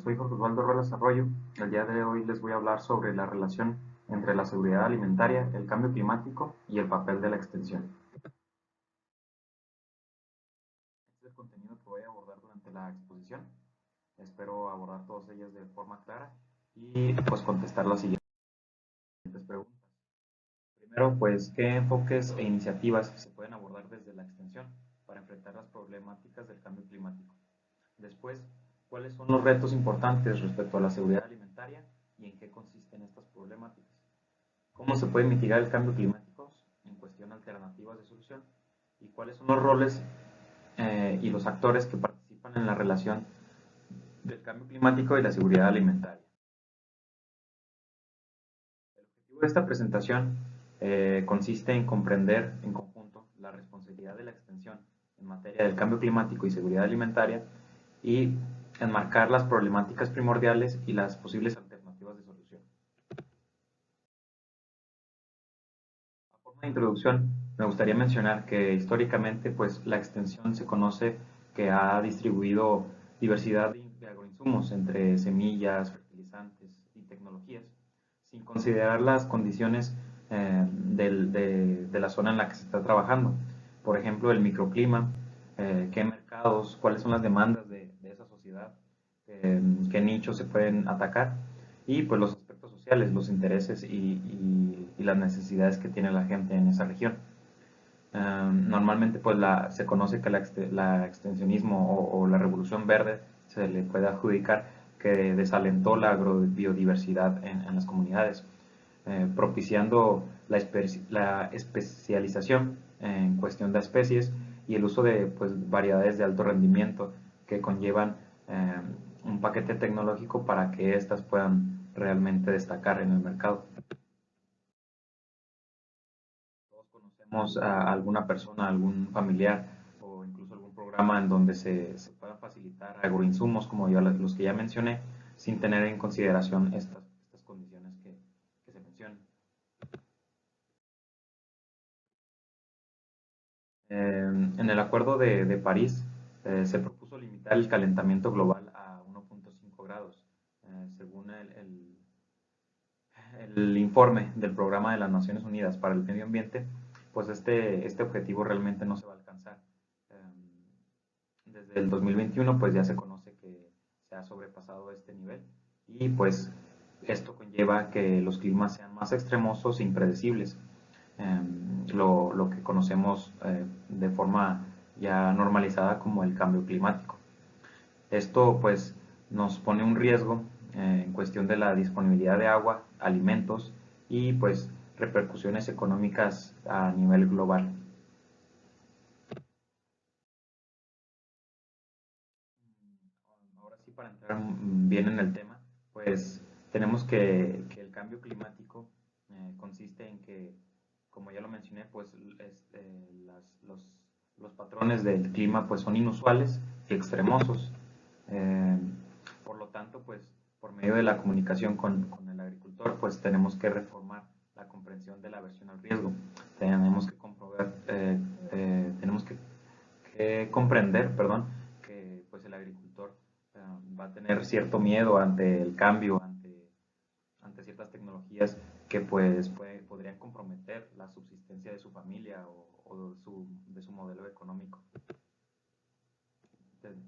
soy Jorge Osvaldo Rolas Arroyo. El día de hoy les voy a hablar sobre la relación entre la seguridad alimentaria, el cambio climático y el papel de la extensión. Este es el contenido que voy a abordar durante la exposición. Espero abordar todas ellas de forma clara y pues contestar las siguientes preguntas. Primero, pues, ¿qué enfoques e iniciativas se pueden abordar desde la extensión para enfrentar las problemáticas del cambio climático? Después, ¿cuáles son los retos importantes respecto a la seguridad alimentaria y en qué consisten estas problemáticas? ¿Cómo se puede mitigar el cambio climático en cuestión de alternativas de solución? ¿Y cuáles son los roles y los actores que participan en la relación del cambio climático y la seguridad alimentaria? El objetivo de esta presentación consiste en comprender en conjunto la responsabilidad de la extensión en materia del cambio climático y seguridad alimentaria y enmarcar las problemáticas primordiales y las posibles alternativas de solución. A forma de introducción, me gustaría mencionar que históricamente pues, la extensión se conoce que ha distribuido diversidad de agroinsumos entre semillas, fertilizantes y tecnologías, sin considerar las condiciones de la zona en la que se está trabajando. Por ejemplo, el microclima, qué mercados, cuáles son las demandas de esa sociedad, qué nichos se pueden atacar y pues los aspectos sociales, los intereses y las necesidades que tiene la gente en esa región. Normalmente pues se conoce que la extensionismo o la revolución verde se le puede adjudicar que desalentó la agrobiodiversidad en las comunidades, propiciando la especialización en cuestión de especies y el uso de pues, variedades de alto rendimiento que conllevan un paquete tecnológico para que éstas puedan realmente destacar en el mercado. Todos conocemos a alguna persona, algún familiar o incluso algún programa en donde se puedan facilitar agroinsumos como los que ya mencioné sin tener en consideración estas condiciones que se mencionan. En el Acuerdo de París se propuso limitar el calentamiento global a 1.5 grados, según el informe del Programa de las Naciones Unidas para el Medio Ambiente, pues este objetivo realmente no se va a alcanzar. Desde el 2021 pues ya se conoce que se ha sobrepasado este nivel y pues esto conlleva que los climas sean más extremosos e impredecibles. Lo que conocemos de forma ya normalizada como el cambio climático. Esto pues nos pone un riesgo en cuestión de la disponibilidad de agua, alimentos y pues repercusiones económicas a nivel global. Ahora sí, para entrar bien en el tema, pues tenemos que el cambio climático consiste en que, como ya lo mencioné, pues los patrones del clima pues son inusuales y extremosos. Eh, por lo tanto, pues por medio de la comunicación con el agricultor, pues tenemos que reformar la comprensión de la aversión al riesgo. Tenemos que que comprender, perdón, que pues el agricultor va a tener cierto miedo ante el cambio, ante ciertas tecnologías que pues podrían comprometer la subsistencia de su familia o de su modelo económico.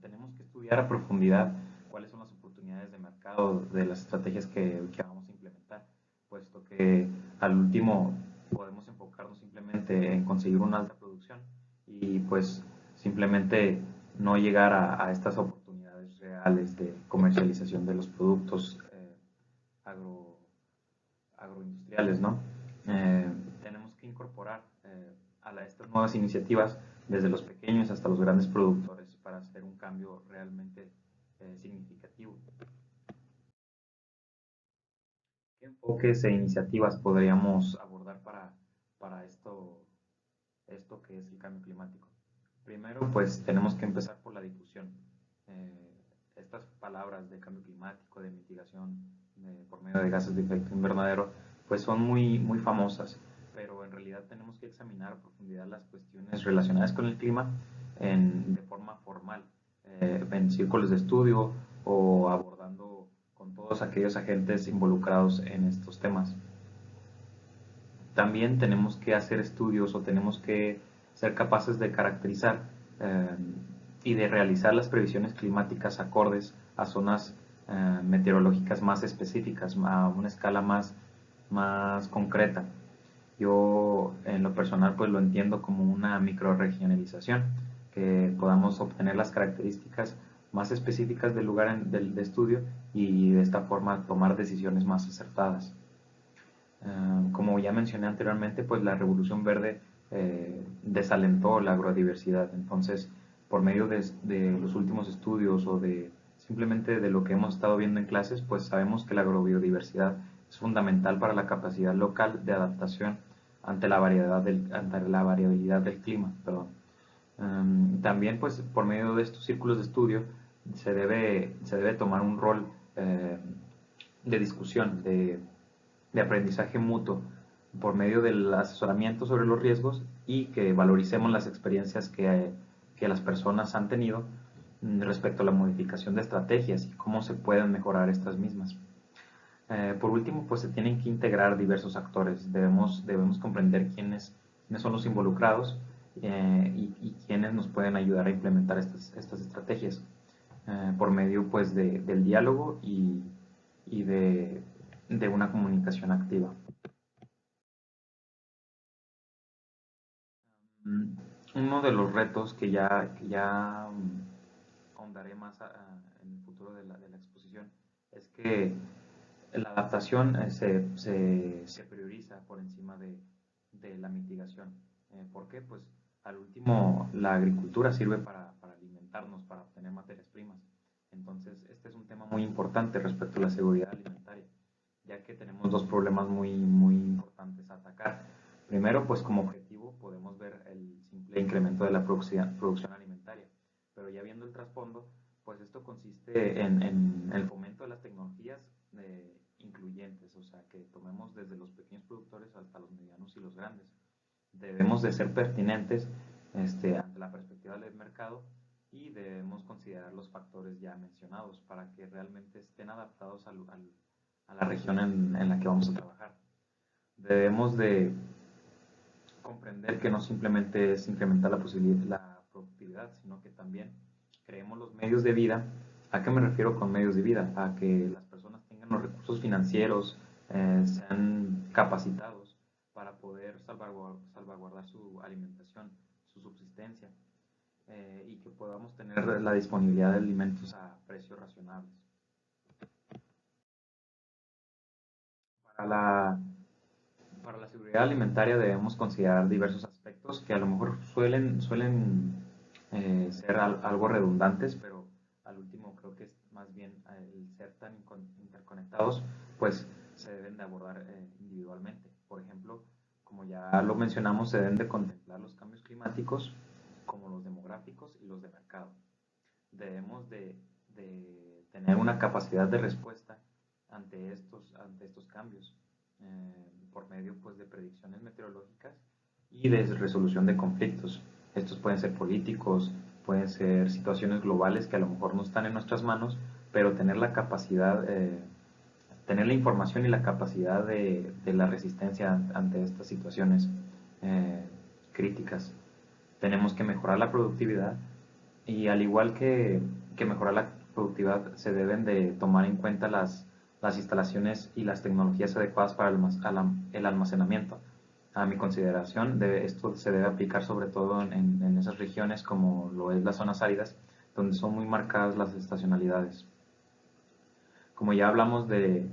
Tenemos que estudiar a profundidad cuáles son las oportunidades de mercado de las estrategias que vamos a implementar, puesto que al último podemos enfocarnos simplemente en conseguir una alta producción y pues simplemente no llegar a estas oportunidades reales de comercialización de los productos agro, agroindustriales, ¿no? Tenemos que incorporar estas nuevas iniciativas desde los pequeños hasta los grandes productores para hacer un cambio realmente significativo. ¿Qué enfoques e iniciativas podríamos abordar para esto que es el cambio climático? Primero, pues tenemos que empezar por la difusión. Estas palabras de cambio climático, de mitigación por medio de gases de efecto invernadero, pues son muy famosas, pero en realidad tenemos que examinar a profundidad las cuestiones relacionadas con el clima de forma formal, en círculos de estudio o abordando todos aquellos agentes involucrados en estos temas. También tenemos que hacer estudios o tenemos que ser capaces de caracterizar y de realizar las previsiones climáticas acordes a zonas meteorológicas más específicas, a una escala más concreta. Yo en lo personal pues lo entiendo como una microregionalización, que podamos obtener las características más específicas del lugar de estudio y de esta forma tomar decisiones más acertadas. Como ya mencioné anteriormente, pues la Revolución Verde desalentó la agrodiversidad. Entonces, por medio de los últimos estudios o de simplemente de lo que hemos estado viendo en clases, pues sabemos que la agrobiodiversidad es fundamental para la capacidad local de adaptación ante la variabilidad del clima. Perdón. También, pues, por medio de estos círculos de estudio se debe tomar un rol de discusión, de aprendizaje mutuo por medio del asesoramiento sobre los riesgos y que valoricemos las experiencias que las personas han tenido respecto a la modificación de estrategias y cómo se pueden mejorar estas mismas. Por último, pues se tienen que integrar diversos actores. Debemos comprender quiénes son los involucrados y quiénes nos pueden ayudar a implementar estas estrategias por medio pues del diálogo y de una comunicación activa. Uno de los retos que ya ahondaré más en el futuro de la exposición es que la adaptación se prioriza por encima de la mitigación. ¿Por qué? Pues al último la agricultura sirve para alimentarnos, para obtener materias primas. Entonces este es un tema muy importante respecto a la seguridad alimentaria, ya que tenemos dos problemas muy importantes a atacar. Primero, pues como objetivo podemos ver el simple incremento de la producción alimentaria, pero ya viendo el trasfondo, pues esto consiste en el fomento de las tecnologías incluyentes, o sea, que tomemos desde los pequeños productores hasta los medianos y los grandes. Debemos de ser pertinentes ante la perspectiva del mercado y debemos considerar los factores ya mencionados para que realmente estén adaptados a la región en la que vamos a trabajar. Debemos de comprender que no simplemente es incrementar la productividad, sino que también creemos los medios de vida. ¿A qué me refiero con medios de vida? A que las personas tengan los recursos financieros, sean capacitados para poder salvaguardar su alimentación, su subsistencia, y que podamos tener la disponibilidad de alimentos a precios razonables. Para la seguridad alimentaria debemos considerar diversos aspectos que a lo mejor suelen ser algo redundantes, pero al último creo que es más bien el ser tan interconectados, pues se deben de abordar individualmente. Por ejemplo, como ya lo mencionamos, se deben de contemplar los cambios climáticos como los demográficos y los de mercado. Debemos de tener una capacidad de respuesta ante estos cambios por medio pues, de predicciones meteorológicas y de resolución de conflictos. Estos pueden ser políticos, pueden ser situaciones globales que a lo mejor no están en nuestras manos, pero tener la capacidad, tener la información y la capacidad de la resistencia ante estas situaciones críticas. Tenemos que mejorar la productividad y al igual que mejorar la productividad, se deben de tomar en cuenta las instalaciones y las tecnologías adecuadas para el almacenamiento. A mi consideración, esto se debe aplicar sobre todo en esas regiones como lo es las zonas áridas, donde son muy marcadas las estacionalidades. Como ya hablamos de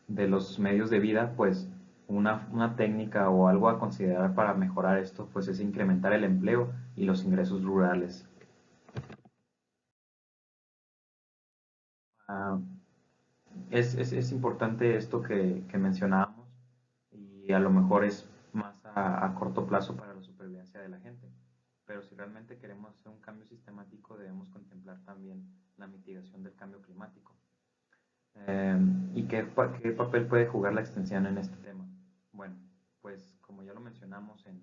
los medios de vida, pues una técnica o algo a considerar para mejorar esto pues es incrementar el empleo y los ingresos rurales. Uh, es importante esto que mencionábamos y a lo mejor es más a corto plazo para la supervivencia de la gente. Pero si realmente queremos hacer un cambio sistemático, debemos contemplar también la mitigación del cambio climático. ¿Y qué papel puede jugar la extensión en este tema? Bueno, pues como ya lo mencionamos en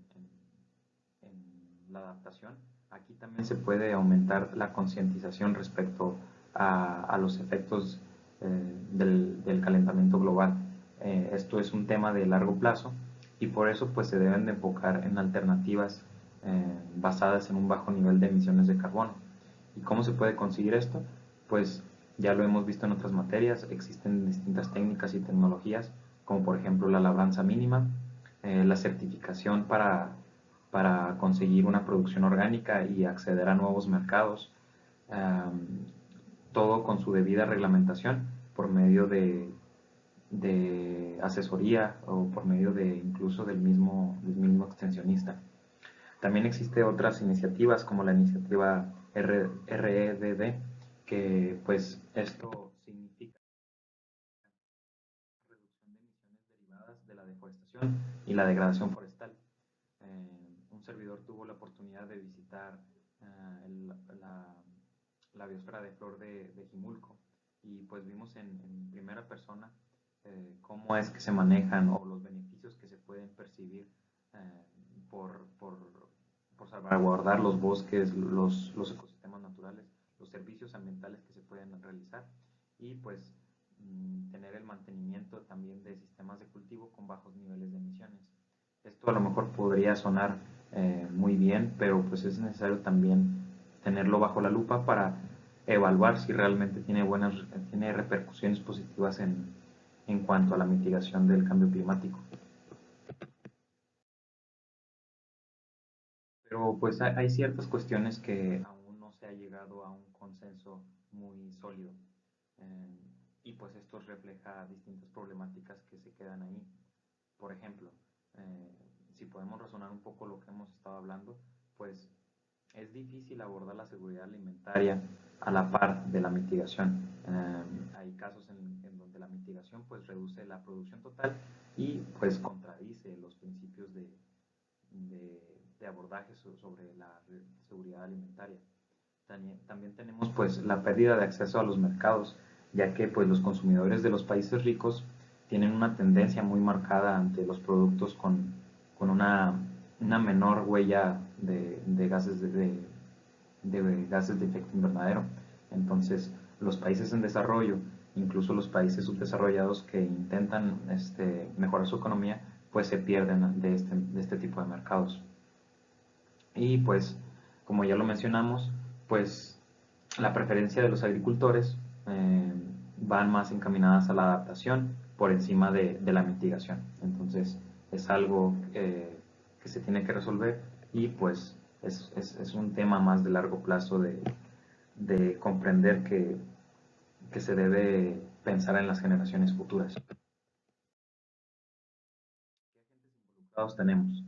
la adaptación, aquí también se puede aumentar la concientización respecto a los efectos del calentamiento global. Esto es un tema de largo plazo y por eso pues se deben de enfocar en alternativas basadas en un bajo nivel de emisiones de carbono. ¿Y cómo se puede conseguir esto? Pues ya lo hemos visto en otras materias, existen distintas técnicas y tecnologías, como por ejemplo la labranza mínima, la certificación para conseguir una producción orgánica y acceder a nuevos mercados, todo con su debida reglamentación por medio de asesoría o por medio de incluso del mismo extensionista. También existen otras iniciativas como la iniciativa REDD, que pues esto significa reducción de emisiones derivadas de la deforestación y la degradación forestal. Un servidor tuvo la oportunidad de visitar la biosfera de flor de Jimulco y pues vimos en primera persona cómo es que se manejan o los beneficios que se pueden percibir eh, por, por, por salvaguardar los bosques, los ecosistemas naturales, los servicios ambientales que se pueden realizar y pues tener el mantenimiento también de sistemas de cultivo con bajos niveles de emisiones. Esto a lo mejor podría sonar muy bien, pero pues es necesario también tenerlo bajo la lupa para evaluar si realmente tiene repercusiones positivas en cuanto a la mitigación del cambio climático. Pero pues hay ciertas cuestiones que aún no se ha llegado a un consenso muy sólido. Eh, y pues esto refleja distintas problemáticas que se quedan ahí. Por ejemplo, eh, si podemos razonar un poco lo que hemos estado hablando, pues es difícil abordar la seguridad alimentaria a la par de la mitigación. Hay casos en donde la mitigación pues reduce la producción total y pues contradice los principios de, de abordaje sobre la seguridad alimentaria. También tenemos pues la pérdida de acceso a los mercados, ya que pues los consumidores de los países ricos tienen una tendencia muy marcada ante los productos con una menor huella de gases de gases de efecto invernadero. Entonces, los países en desarrollo, incluso los países subdesarrollados que intentan mejorar su economía, pues se pierden de este tipo de mercados. Y pues, como ya lo mencionamos, pues la preferencia de los agricultores van más encaminadas a la adaptación por encima de la mitigación. Entonces, es algo que se tiene que resolver y pues es un tema más de largo plazo de comprender que se debe pensar en las generaciones futuras. ¿Qué agentes involucrados tenemos?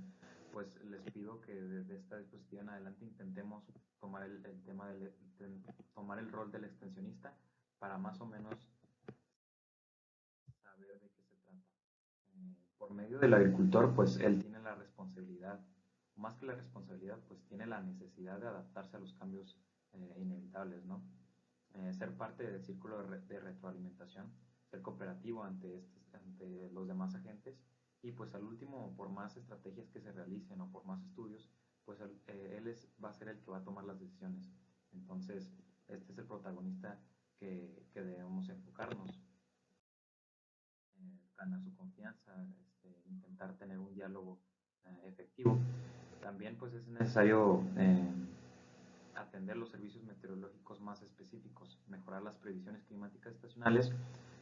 Pues les pido que desde esta disposición en adelante intentemos tomar el tema tomar el rol del extensionista para más o menos saber de qué se trata. Por medio del agricultor, pues él tiene la responsabilidad, más que la responsabilidad, pues tiene la necesidad de adaptarse a los cambios inevitables, ¿no? Ser parte del círculo de retroalimentación, ser cooperativo ante los demás agentes y pues al último, por más estrategias que se realicen o por más estudios, pues va a ser el que va a tomar las decisiones. Entonces, este es el protagonista que debemos enfocarnos, ganar su confianza, intentar tener un diálogo efectivo. También pues es necesario atender los servicios meteorológicos más específicos, mejorar las previsiones climáticas estacionales,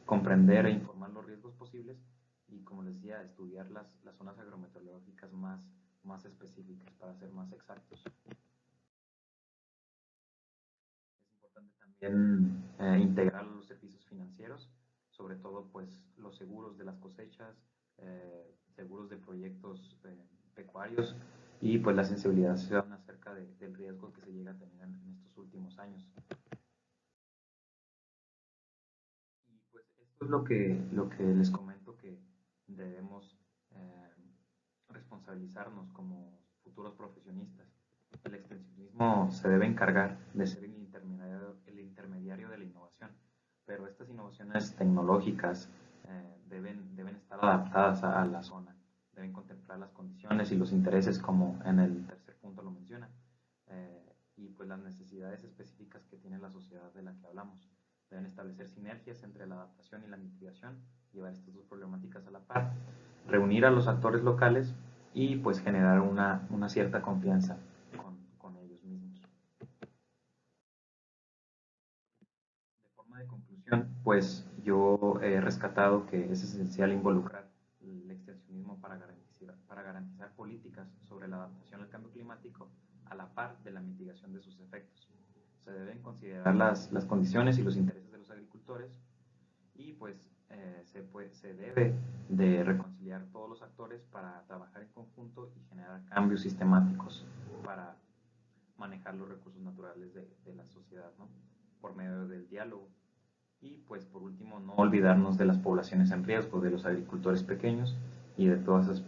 comprender e informar los riesgos posibles y, como les decía, estudiar las zonas agrometeorológicas más específicas para ser más exactos. Es importante también integrar los servicios financieros, sobre todo pues los seguros de las cosechas, seguros de proyectos pecuarios y pues la sensibilización acerca del riesgo que se llega a tener en estos últimos años. Y pues esto es lo que les comento que debemos responsabilizarnos como futuros profesionistas. El extensionismo se debe encargar de ser el intermediario de la innovación, pero estas innovaciones tecnológicas deben estar adaptadas a la zona, deben contemplar las condiciones y los intereses como en el tercer punto lo menciona, y pues las necesidades específicas que tiene la sociedad de la que hablamos. Se deben establecer sinergias entre la adaptación y la mitigación, llevar estas dos problemáticas a la par, reunir a los actores locales y pues generar una cierta confianza con ellos mismos. De forma de conclusión, pues yo he rescatado que es esencial involucrar el extensionismo para garantizar políticas sobre la adaptación al cambio climático a la par de la mitigación de sus efectos. Se deben considerar las condiciones y los intereses de los agricultores y pues se debe de reconciliar todos los actores para trabajar en conjunto y generar cambios sistemáticos para manejar los recursos naturales de la sociedad, ¿no? Por medio del diálogo. Y pues por último, no olvidarnos de las poblaciones en riesgo, de los agricultores pequeños y de todas esas